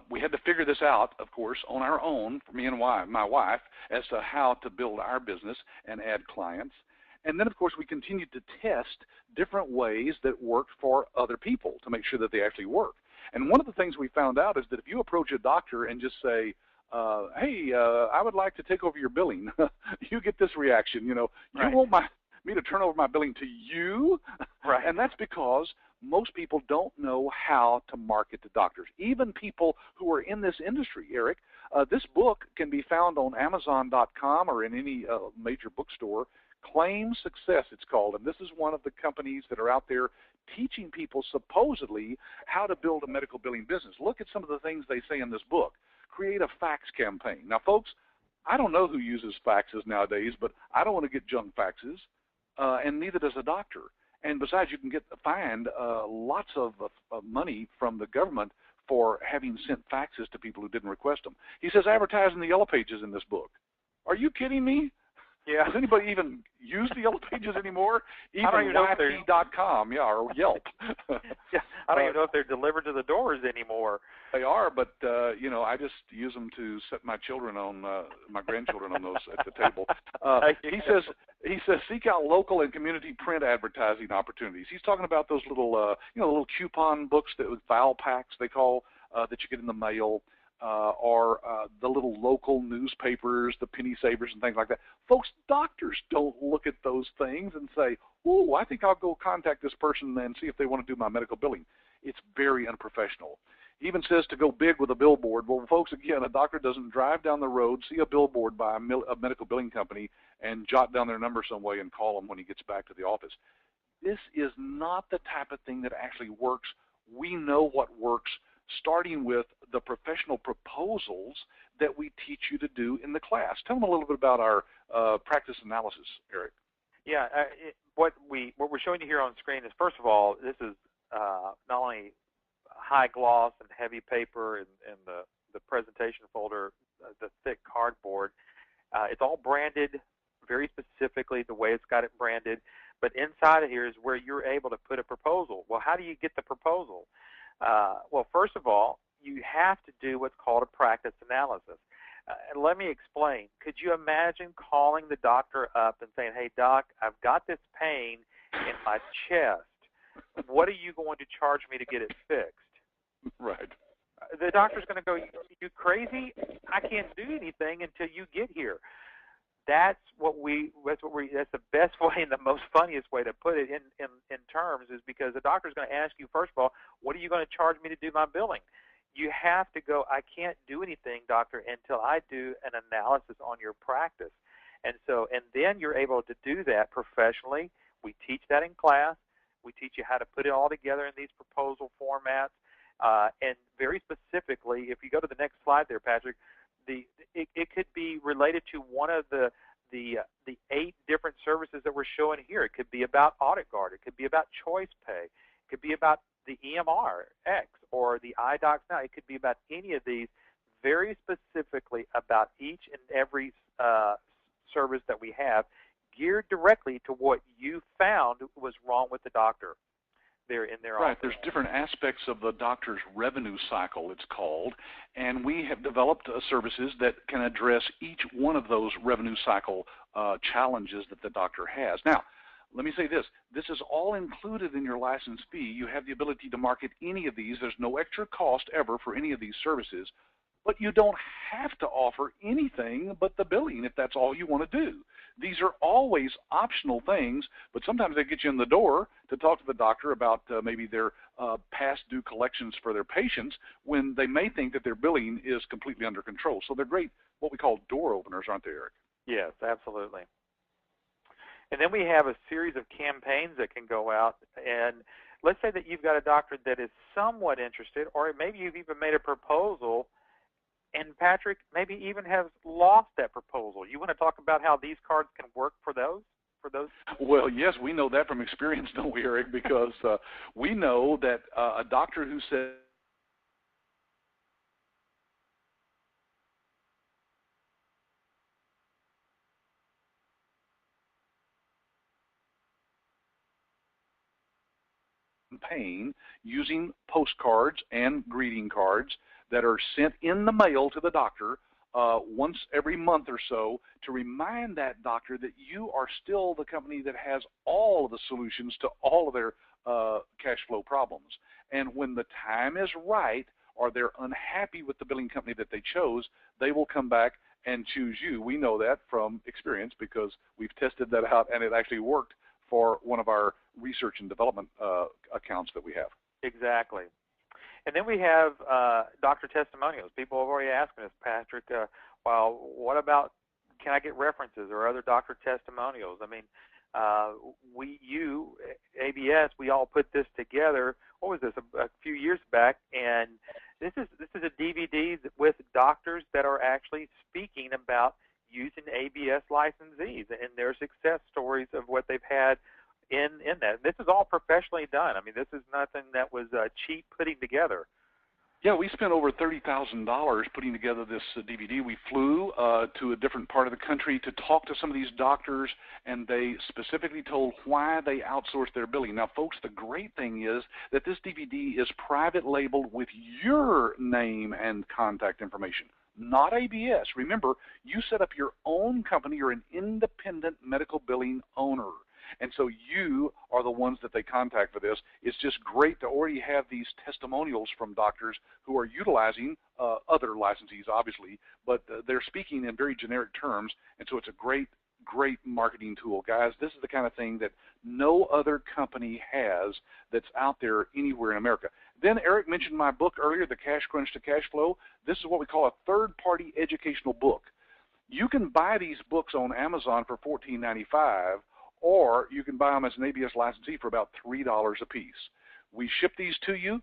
We had to figure this out, of course, on our own, for me and my wife, as to how to build our business and add clients. And then, of course, we continued to test different ways that worked for other people to make sure that they actually work. And one of the things we found out is that if you approach a doctor and just say, hey, I would like to take over your billing, you get this reaction, you know, right. You want me to turn over my billing to you? Right. And that's because most people don't know how to market to doctors, even people who are in this industry, Eric. This book can be found on Amazon.com or in any major bookstore. Claim Success, it's called, and this is one of the companies that are out there teaching people supposedly how to build a medical billing business. Look at some of the things they say in this book. Create a fax campaign. Now, folks, I don't know who uses faxes nowadays, but I don't want to get junk faxes. and neither does a doctor. And besides, you can find lots of money from the government for having sent faxes to people who didn't request them. He says advertise in the Yellow Pages in this book. Are you kidding me? Yeah. Does anybody even use the Yellow Pages anymore? Even YP.com, yeah, or Yelp. Yeah, I don't even know if they're delivered to the doors anymore. They are, but I just use them to set my children on, my grandchildren on those at the table. He says seek out local and community print advertising opportunities. He's talking about those little, little coupon books that with file packs they call that you get in the mail. Or the little local newspapers, the penny savers and things like that. Folks, doctors don't look at those things and say, oh, I think I'll go contact this person and see if they want to do my medical billing. It's very unprofessional. He even says to go big with a billboard. Well, folks, again, a doctor doesn't drive down the road, see a billboard by a medical billing company, and jot down their number some way and call them when he gets back to the office. This is not the type of thing that actually works. We know what works, starting with the professional proposals that we teach you to do in the class. Tell them a little bit about our practice analysis, Eric. Yeah, what we're showing you here on screen is, first of all, this is not only high gloss and heavy paper and the presentation folder, the thick cardboard. It's all branded very specifically the way it's got it branded. But inside of here is where you're able to put a proposal. Well, how do you get the proposal? Well, first of all, you have to do what's called a practice analysis. And let me explain. Could you imagine calling the doctor up and saying, hey, doc, I've got this pain in my chest. What are you going to charge me to get it fixed? Right. The doctor's going to go, you crazy? I can't do anything until you get here. That's the best way and the most funniest way to put it in terms, is because the doctor's going to ask you, first of all, what are you going to charge me to do my billing? You have to go, I can't do anything, doctor, until I do an analysis on your practice. And then you're able to do that professionally. We teach that in class. We teach you how to put it all together in these proposal formats. And very specifically, if you go to the next slide there, Patrick, it could be related to one of the 8 different services that we're showing here. It could be about Audit Guard. It could be about Choice Pay. It could be about the EMR X or the iDocs Now. It could be about any of these, very specifically about each and every service that we have, geared directly to what you found was wrong with the doctor there in their office. Right. There's different aspects of the doctor's revenue cycle, it's called, and we have developed services that can address each one of those revenue cycle challenges that the doctor has. Now, let me say this. This is all included in your license fee. You have the ability to market any of these. There's no extra cost ever for any of these services, but you don't have to offer anything but the billing if that's all you want to do. These are always optional things, but sometimes they get you in the door to talk to the doctor about maybe their past due collections for their patients, when they may think that their billing is completely under control. So they're great, what we call door openers, aren't they, Eric? Yes, absolutely. And then we have a series of campaigns that can go out. And let's say that you've got a doctor that is somewhat interested, or maybe you've even made a proposal, and Patrick maybe even has lost that proposal. You want to talk about how these cards can work for those? Well, yes, we know that from experience, don't we, Eric? Because we know that a doctor who says campaign using postcards and greeting cards that are sent in the mail to the doctor once every month or so, to remind that doctor that you are still the company that has all of the solutions to all of their cash flow problems. And when the time is right, or they're unhappy with the billing company that they chose, they will come back and choose you. We know that from experience because we've tested that out, and it actually worked for one of our research and development accounts that we have. Exactly. And then we have doctor testimonials. People have already asked us, Patrick, well, what about, can I get references or other doctor testimonials? I mean, ABS, we all put this together. What was this, a few years back? And this is a DVD with doctors that are actually speaking about using ABS licensees and their success stories of what they've had in that. This is all professionally done. I mean, this is nothing that was cheap putting together. Yeah, we spent over $30,000 putting together this DVD. We flew to a different part of the country to talk to some of these doctors, and they specifically told why they outsourced their billing. Now, folks, the great thing is that this DVD is private labeled with your name and contact information, not ABS. Remember, you set up your own company. You're an independent medical billing owner. And so you are the ones that they contact for this. It's just great to already have these testimonials from doctors who are utilizing other licensees, obviously, but they're speaking in very generic terms, and so it's a great marketing tool. Guys, this is the kind of thing that no other company has that's out there anywhere in America. Then Eric mentioned my book earlier, The Cash Crunch to Cash Flow. This is what we call a third-party educational book. You can buy these books on Amazon for $14.95, or you can buy them as an ABS licensee for about $3 a piece. We ship these to you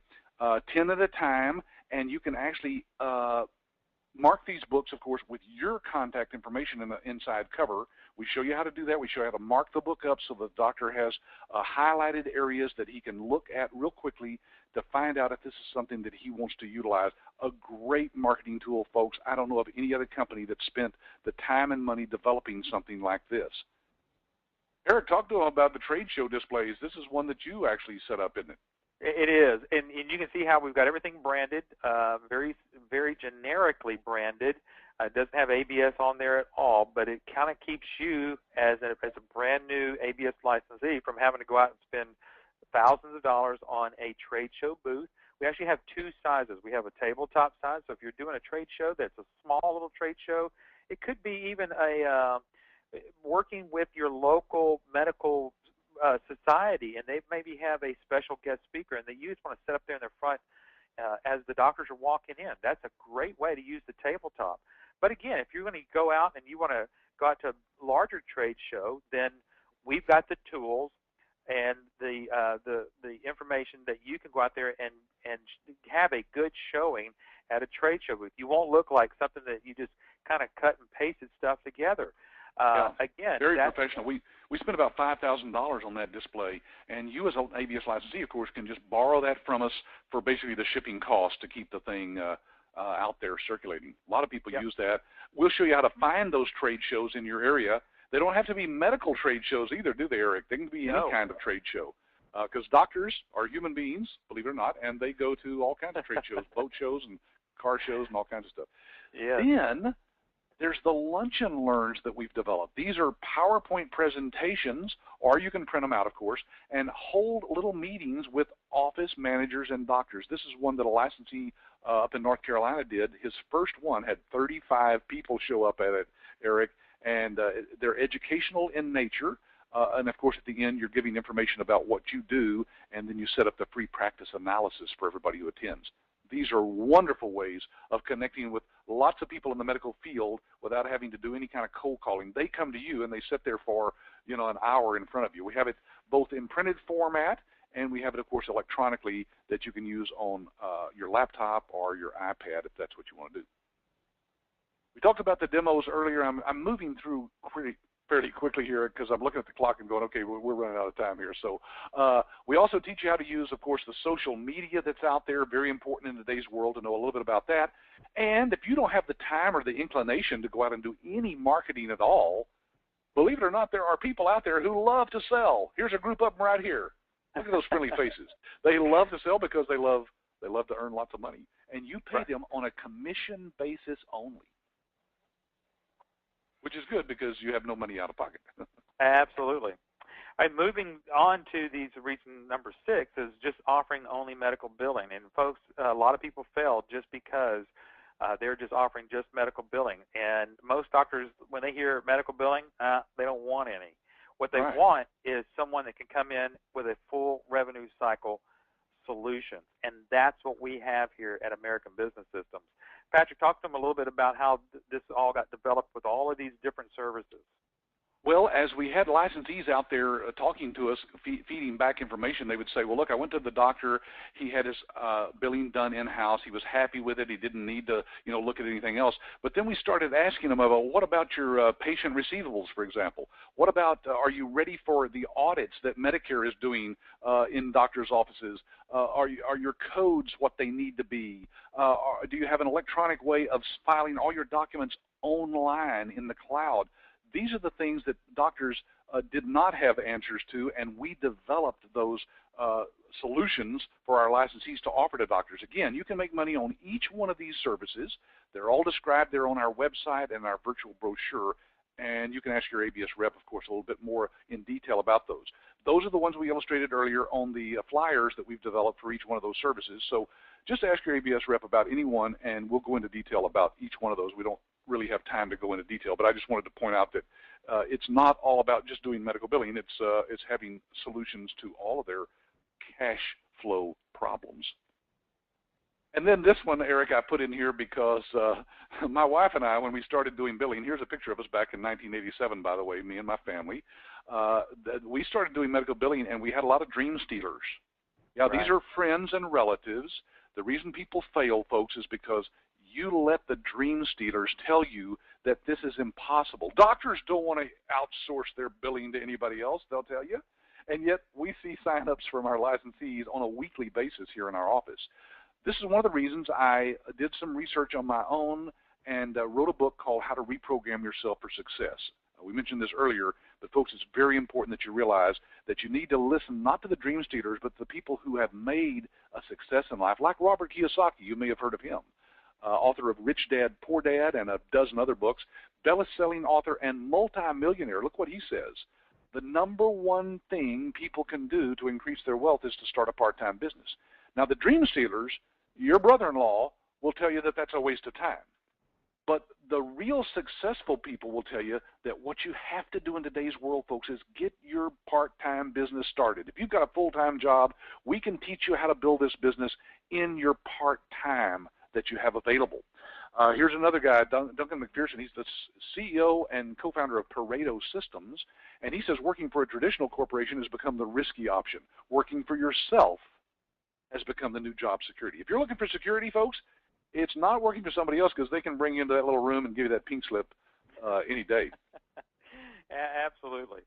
10 at a time, and you can actually mark these books, of course, with your contact information in the inside cover. We show you how to do that. We show you how to mark the book up so the doctor has highlighted areas that he can look at real quickly to find out if this is something that he wants to utilize. A great marketing tool, folks. I don't know of any other company that spent the time and money developing something like this. Eric, talk to them about the trade show displays. This is one that you actually set up, isn't it? It is, and you can see how we've got everything branded, very generically branded. It doesn't have ABS on there at all, but it kind of keeps you as a brand new ABS licensee from having to go out and spend thousands of dollars on a trade show booth. We actually have two sizes. We have a tabletop size, so if you're doing a trade show that's a small little trade show, it could be even a working with your local medical society, and they maybe have a special guest speaker, and you just want to sit up there in the front as the doctors are walking in. That's a great way to use the tabletop. But again, if you're going to go out and you want to go out to a larger trade show, then we've got the tools and the information that you can go out there and have a good showing at a trade show booth. You won't look like something that you just kind of cut and pasted stuff together. Again, very professional. We spent about $5,000 on that display, and you as an ABS licensee, of course, can just borrow that from us for basically the shipping cost to keep the thing out there circulating. A lot of people use that. We'll show you how to find those trade shows in your area. They don't have to be medical trade shows either, do they, Eric? They can be any kind of trade show, because doctors are human beings, believe it or not, and they go to all kinds of trade shows, boat shows and car shows and all kinds of stuff. Yeah. Then there's the lunch and learns that we've developed. These are PowerPoint presentations, or you can print them out, of course, and hold little meetings with office managers and doctors. This is one that a licensee up in North Carolina did. His first one had 35 people show up at it, Eric, and they're educational in nature. And, of course, at the end, you're giving information about what you do, and then you set up the free practice analysis for everybody who attends. These are wonderful ways of connecting with lots of people in the medical field without having to do any kind of cold calling. They come to you, and they sit there for, an hour in front of you. We have it both in printed format, and we have it, of course, electronically that you can use on your laptop or your iPad if that's what you want to do. We talked about the demos earlier. I'm moving through fairly quickly here because I'm looking at the clock and going, okay, we're running out of time here. So we also teach you how to use, of course, the social media that's out there. Very important in today's world to know a little bit about that. And if you don't have the time or the inclination to go out and do any marketing at all, believe it or not, there are people out there who love to sell. Here's a group of them right here. Look at those friendly faces. They love to sell because they love to earn lots of money. And you pay them on a commission basis only, which is good because you have no money out of pocket. Absolutely. All right, moving on to these reason number 6 is just offering only medical billing. And folks, a lot of people fail just because they're just offering just medical billing. And most doctors, when they hear medical billing, they don't want any. What they want is someone that can come in with a full revenue cycle solution. And that's what we have here at American Business Systems. Patrick, talk to them a little bit about how this all got developed with all of these different services. Well, as we had licensees out there talking to us, feeding back information, they would say, well, look, I went to the doctor. He had his billing done in-house. He was happy with it. He didn't need to, look at anything else. But then we started asking them about, what about your patient receivables, for example? What about, are you ready for the audits that Medicare is doing in doctors' offices? Are your codes what they need to be? Do you have an electronic way of filing all your documents online in the cloud? These are the things that doctors did not have answers to, and we developed those solutions for our licensees to offer to doctors. Again, you can make money on each one of these services. They're all described there on our website and our virtual brochure, and you can ask your ABS rep, of course, a little bit more in detail about those. Those are the ones we illustrated earlier on the flyers that we've developed for each one of those services. So just ask your ABS rep about any one, and we'll go into detail about each one of those. We don't really have time to go into detail, but I just wanted to point out that it's not all about just doing medical billing. It's having solutions to all of their cash flow problems. And then this one, Eric, I put in here because my wife and I, when we started doing billing, here's a picture of us back in 1987, by the way, me and my family. We started doing medical billing, and we had a lot of dream stealers. Yeah, right. These are friends and relatives. The reason people fail, folks, is because you let the dream stealers tell you that this is impossible. Doctors don't want to outsource their billing to anybody else, they'll tell you. And yet we see sign-ups from our licensees on a weekly basis here in our office. This is one of the reasons I did some research on my own and wrote a book called How to Reprogram Yourself for Success. We mentioned this earlier, but folks, it's very important that you realize that you need to listen not to the dream stealers, but to the people who have made a success in life, like Robert Kiyosaki. You may have heard of him. Author of Rich Dad, Poor Dad, and a dozen other books, best-selling author and multi-millionaire. Look what he says. The number one thing people can do to increase their wealth is to start a part-time business. Now, the dream stealers, your brother-in-law, will tell you that that's a waste of time. But the real successful people will tell you that what you have to do in today's world, folks, is get your part-time business started. If you've got a full-time job, we can teach you how to build this business in your part-time that you have available. Here's another guy, Duncan McPherson. He's the CEO and co-founder of Pareto Systems, and he says working for a traditional corporation has become the risky option. Working for yourself has become the new job security. If you're looking for security, folks, it's not working for somebody else, because they can bring you into that little room and give you that pink slip any day. Absolutely.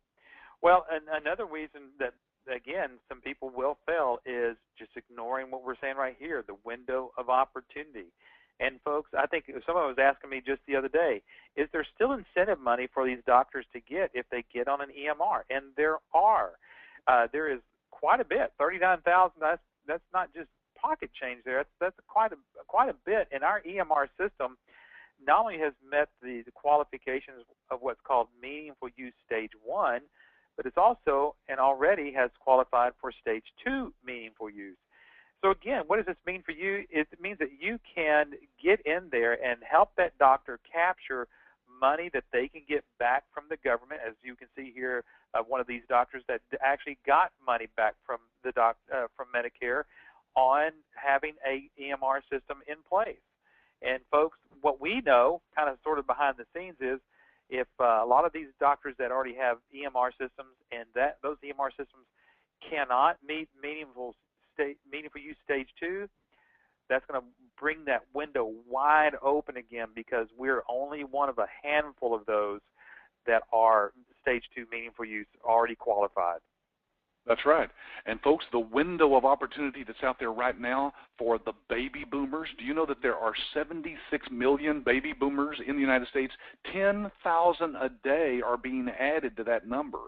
Well, and another reason that, again, some people will fail is just ignoring what we're saying right here, the window of opportunity. And, folks, I think someone was asking me just the other day, is there still incentive money for these doctors to get if they get on an EMR? And there are. There is quite a bit, $39,000. That's not just pocket change there. That's quite a bit. And our EMR system not only has met the qualifications of what's called Meaningful Use Stage 1, but it's also and already has qualified for Stage 2 meaningful use. So again, what does this mean for you? It means that you can get in there and help that doctor capture money that they can get back from the government. As you can see here, one of these doctors that actually got money back from the from Medicare on having a EMR system in place. And folks, what we know, kind of sort of behind the scenes, is if a lot of these doctors that already have EMR systems and those EMR systems cannot meet meaningful use stage 2, that's going to bring that window wide open again, because we're only one of a handful of those that are stage 2 meaningful use already qualified. That's right. And folks, the window of opportunity that's out there right now for the baby boomers, do you know that there are 76 million baby boomers in the United States? 10,000 a day are being added to that number.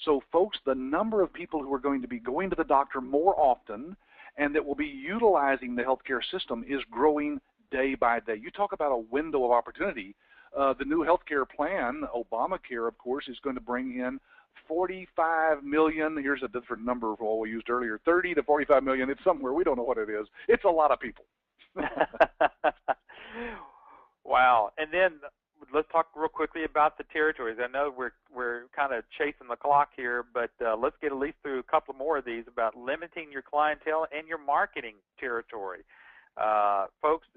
So folks, the number of people who are going to be going to the doctor more often and that will be utilizing the healthcare system is growing day by day. You talk about a window of opportunity. The new healthcare plan, Obamacare, of course, is going to bring in 45 million. Here's a different number from what we used earlier, 30 to 45 million. It's somewhere. We don't know what it is. It's a lot of people. Wow. And then let's talk real quickly about the territories. I know we're kind of chasing the clock here, but let's get at least through a couple more of these about limiting your clientele and your marketing territory. Folks,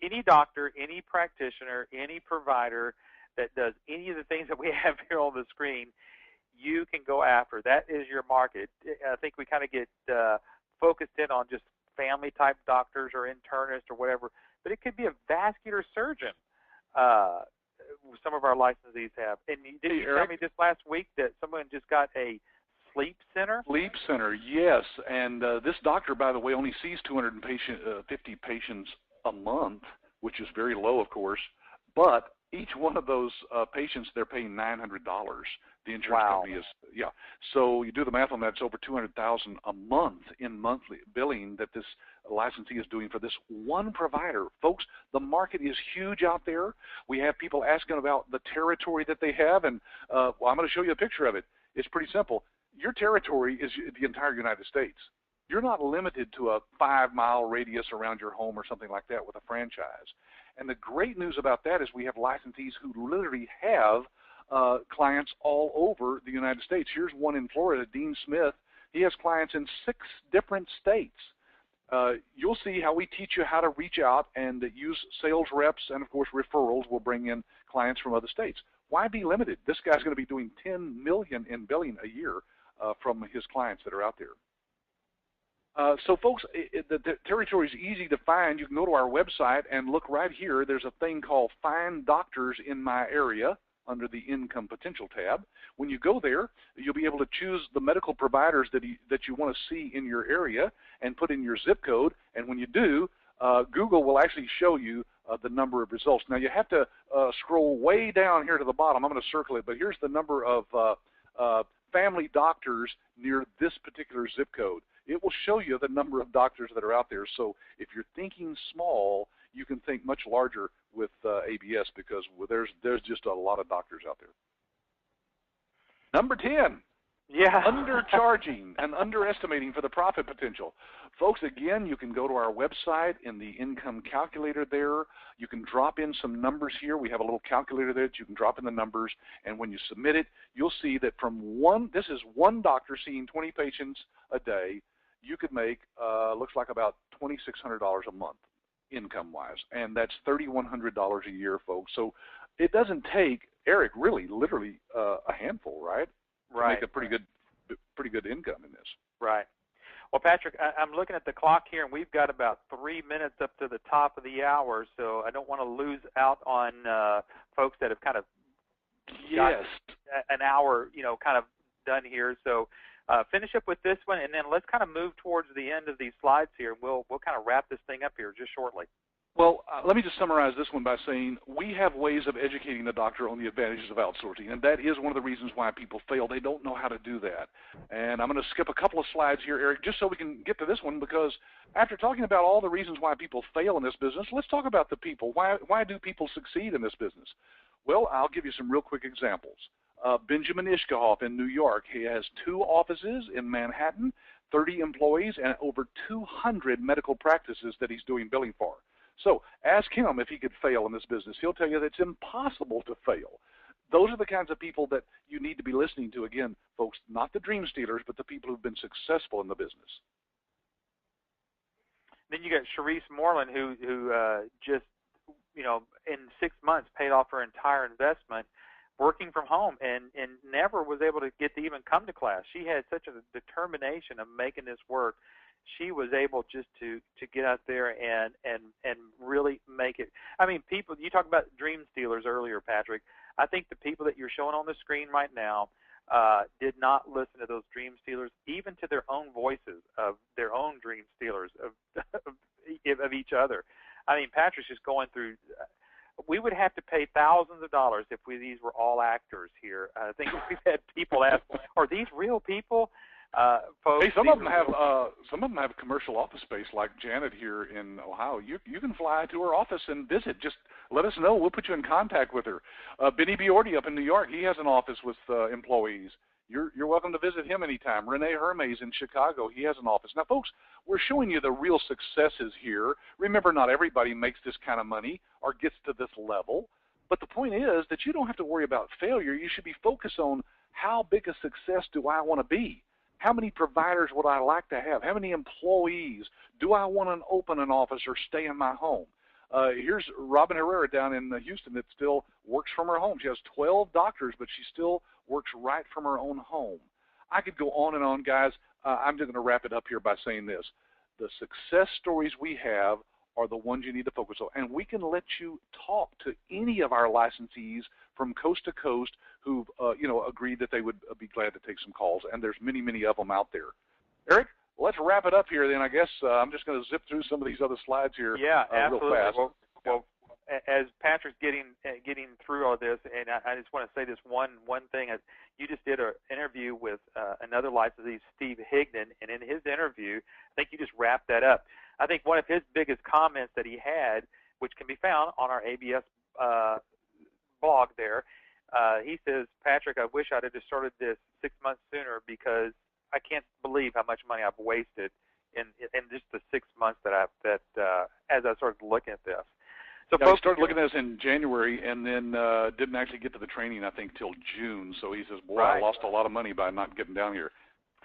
any doctor, any practitioner, any provider that does any of the things that we have here on the screen, you can go after. That is your market. I think we kind of get focused in on just family-type doctors or internists or whatever, but it could be a vascular surgeon. Some of our licensees have. And did you tell me just last week that someone just got a sleep center? Sleep center, yes. And this doctor, by the way, only sees 250 patients a month, which is very low, of course. But each one of those patients, they're paying $900. The insurance company is, yeah. So you do the math on that; it's over $200,000 a month in monthly billing that this licensee is doing for this one provider. Folks, the market is huge out there. We have people asking about the territory that they have, and well, I'm going to show you a picture of it. It's pretty simple. Your territory is the entire United States. You're not limited to a 5-mile radius around your home or something like that with a franchise. And the great news about that is we have licensees who literally have clients all over the United States. Here's one in Florida, Dean Smith. He has clients in 6 different states. You'll see how we teach you how to reach out and use sales reps, and of course referrals will bring in clients from other states. Why be limited? This guy's going to be doing $10 million in billing a year from his clients that are out there. So folks, the territory is easy to find. You can go to our website and look right here. There's a thing called Find Doctors in My Area under the Income Potential tab. When you go there, you'll be able to choose the medical providers that you want to see in your area and put in your zip code. And when you do, Google will actually show you the number of results. Now, you have to scroll way down here to the bottom. I'm going to circle it, but here's the number of family doctors near this particular zip code. It will show you the number of doctors that are out there. So if you're thinking small, you can think much larger with ABS because there's just a lot of doctors out there. Number 10. Yeah. Undercharging and underestimating for the profit potential. Folks, again, you can go to our website in the income calculator there. You can drop in some numbers here. We have a little calculator there that you can drop in the numbers, and when you submit it, you'll see that this is one doctor seeing 20 patients a day, you could make, looks like about $2,600 a month income-wise, and that's $3,100 a year, folks. So it doesn't take, Eric, really, literally a handful, right? Right. To make a pretty good income in this. Right. Well, Patrick, I'm looking at the clock here, and we've got about 3 minutes up to the top of the hour, so I don't want to lose out on folks that have kind of got an hour, kind of done here. So finish up with this one, and then let's kind of move towards the end of these slides here. We'll kind of wrap this thing up here just shortly. Well, let me just summarize this one by saying we have ways of educating the doctor on the advantages of outsourcing, and that is one of the reasons why people fail. They don't know how to do that. And I'm going to skip a couple of slides here, Eric, just so we can get to this one, because after talking about all the reasons why people fail in this business, let's talk about the people. Why do people succeed in this business? Well, I'll give you some real quick examples. Benjamin Ishkohoff in New York. He has 2 offices in Manhattan, 30 employees, and over 200 medical practices that he's doing billing for. So ask him if he could fail in this business. He'll tell you that it's impossible to fail. Those are the kinds of people that you need to be listening to. Again, folks, not the dream stealers, but the people who've been successful in the business. Then you got Sharice Moreland, who just, in 6 months paid off her entire investment working from home and never was able to get to even come to class. She had such a determination of making this work. She was able just to get out there and really make it. I mean, people, you talked about dream stealers earlier, Patrick. I think the people that you're showing on the screen right now did not listen to those dream stealers, even to their own voices of their own dream stealers of each other. I mean, Patrick's just going through. We would have to pay thousands of dollars if these were all actors here. I think we've had people ask, "Are these real people?" Folks, hey, some of them have commercial office space, like Janet here in Ohio. You can fly to her office and visit. Just let us know. We'll put you in contact with her. Benny Biordi up in New York, he has an office with employees. You're welcome to visit him anytime. Rene Hermes in Chicago, he has an office. Now, folks, we're showing you the real successes here. Remember, not everybody makes this kind of money or gets to this level. But the point is that you don't have to worry about failure. You should be focused on how big a success do I want to be? How many providers would I like to have? How many employees? Do I want to open an office or stay in my home? Here's Robin Herrera down in Houston that still works from her home. She has 12 doctors, but she still works right from her own home. I could go on and on, guys. I'm just going to wrap it up here by saying this. The success stories we have are the ones you need to focus on. And we can let you talk to any of our licensees from coast to coast who've, agreed that they would be glad to take some calls. And there's many, many of them out there. Eric, let's wrap it up here then. I guess I'm just going to zip through some of these other slides here absolutely. real fast. Well, as Patrick's getting through all this, and I just want to say this one thing. You just did an interview with another licensee, Steve Higdon, and in his interview, I think you just wrapped that up. I think one of his biggest comments that he had, which can be found on our ABS blog there, he says, Patrick, I wish I'd have just started this 6 months sooner because I can't believe how much money I've wasted in just the 6 months that as I started looking at this. So I started looking at this in January and then didn't actually get to the training, I think, till June. So he says, boy, I lost a lot of money by not getting down here.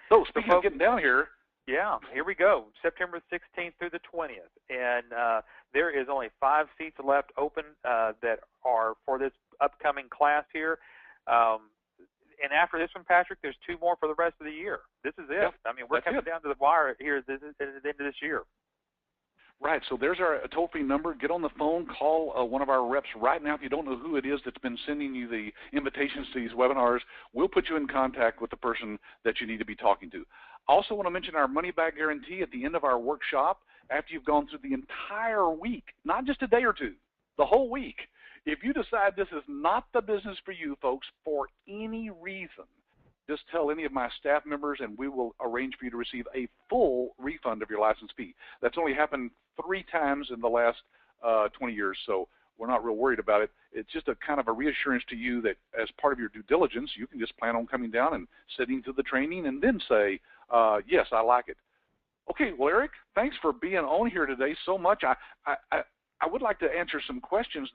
So speaking of getting down here. Yeah, here we go, September 16th through the 20th. And there is only 5 seats left open that are for this upcoming class here. And after this one, Patrick, there's 2 more for the rest of the year. This is it. Yep, I mean, we're coming down to the wire here at the end of this year. Right, so there's our toll-free number. Get on the phone, call one of our reps right now. If you don't know who it is that's been sending you the invitations to these webinars, we'll put you in contact with the person that you need to be talking to. I also want to mention our money-back guarantee at the end of our workshop after you've gone through the entire week, not just a day or two, the whole week. If you decide this is not the business for you, folks, for any reason, just tell any of my staff members and we will arrange for you to receive a full refund of your license fee. That's only happened 3 times in the last 20 years, so we're not real worried about it. It's just a kind of a reassurance to you that as part of your due diligence, you can just plan on coming down and sitting through the training and then say, yes, I like it. Okay, well, Eric, thanks for being on here today so much. I would like to answer some questions